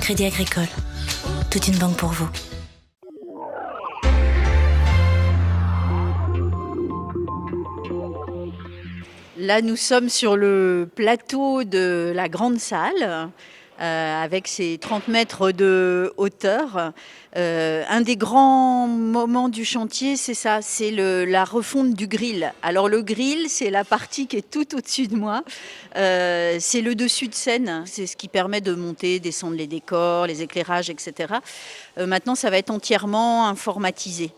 Crédit Agricole. Toute une banque pour vous. Là, nous sommes sur le plateau de la grande salle, avec ses 30 mètres de hauteur. Un des grands moments du chantier, c'est ça, c'est la refonte du grill. Alors le grill, c'est la partie qui est tout au-dessus de moi. C'est le dessus de scène, c'est ce qui permet de monter, descendre les décors, les éclairages, etc. Maintenant, ça va être entièrement informatisé.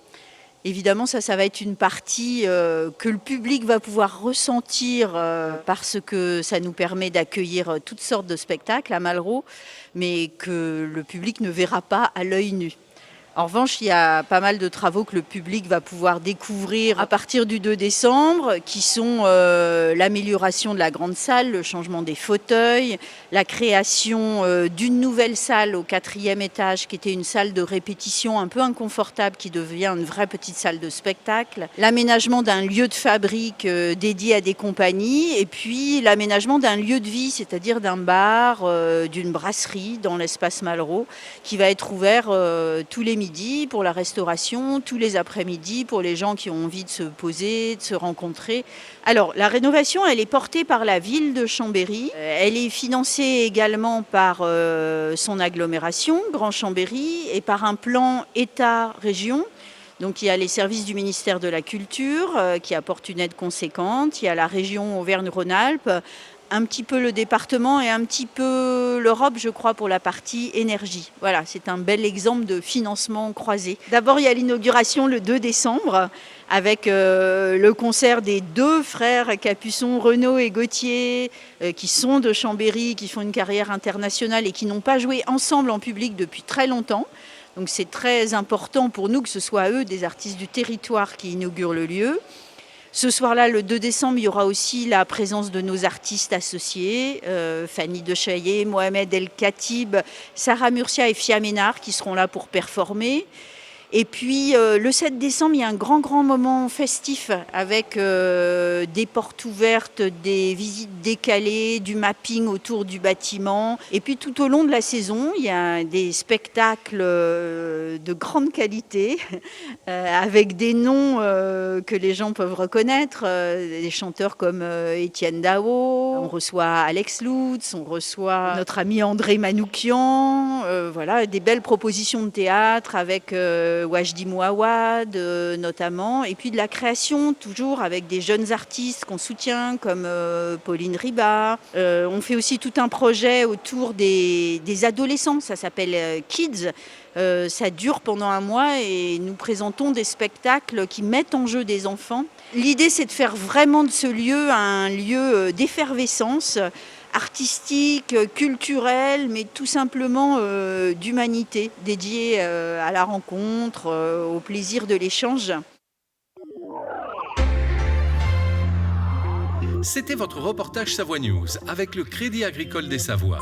Évidemment, ça va être une partie que le public va pouvoir ressentir parce que ça nous permet d'accueillir toutes sortes de spectacles à Malraux, mais que le public ne verra pas à l'œil nu. En revanche, il y a pas mal de travaux que le public va pouvoir découvrir à partir du 2 décembre, qui sont l'amélioration de la grande salle, le changement des fauteuils, la création d'une nouvelle salle au 4e étage, qui était une salle de répétition un peu inconfortable, qui devient une vraie petite salle de spectacle, l'aménagement d'un lieu de fabrique dédié à des compagnies, et puis l'aménagement d'un lieu de vie, c'est-à-dire d'un bar, d'une brasserie dans l'espace Malraux, qui va être ouvert tous les midis pour la restauration, tous les après-midi pour les gens qui ont envie de se poser, de se rencontrer. Alors, la rénovation, elle est portée par la ville de Chambéry. Elle est financée également par son agglomération, Grand Chambéry, et par un plan État-région. Donc il y a les services du ministère de la Culture qui apportent une aide conséquente. Il y a la région Auvergne-Rhône-Alpes, un petit peu le département et un petit peu l'Europe, je crois, pour la partie énergie. Voilà, c'est un bel exemple de financement croisé. D'abord, il y a l'inauguration le 2 décembre avec le concert des 2 frères Capuçon, Renaud et Gauthier, qui sont de Chambéry, qui font une carrière internationale et qui n'ont pas joué ensemble en public depuis très longtemps. Donc c'est très important pour nous que ce soit eux, des artistes du territoire, qui inaugurent le lieu. Ce soir-là, le 2 décembre, il y aura aussi la présence de nos artistes associés, Fanny Dechaillet, Mohamed El Khatib, Sarah Murcia et Fia Ménard qui seront là pour performer. Et puis le 7 décembre, il y a un grand moment festif avec des portes ouvertes, des visites décalées, du mapping autour du bâtiment. Et puis tout au long de la saison, il y a des spectacles de grande qualité avec des noms que les gens peuvent reconnaître, des chanteurs comme Étienne Dao, on reçoit Alex Lutz, on reçoit notre ami André Manoukian, voilà, des belles propositions de théâtre avec Wajdi Mouawad notamment, et puis de la création toujours avec des jeunes artistes qu'on soutient comme Pauline Riba. On fait aussi tout un projet autour des adolescents, ça s'appelle Kids. Ça dure pendant un mois et nous présentons des spectacles qui mettent en jeu des enfants. L'idée, c'est de faire vraiment de ce lieu un lieu d'effervescence artistique, culturelle, mais tout simplement d'humanité, dédié à la rencontre, au plaisir de l'échange. C'était votre reportage Savoie News avec le Crédit Agricole des Savoies.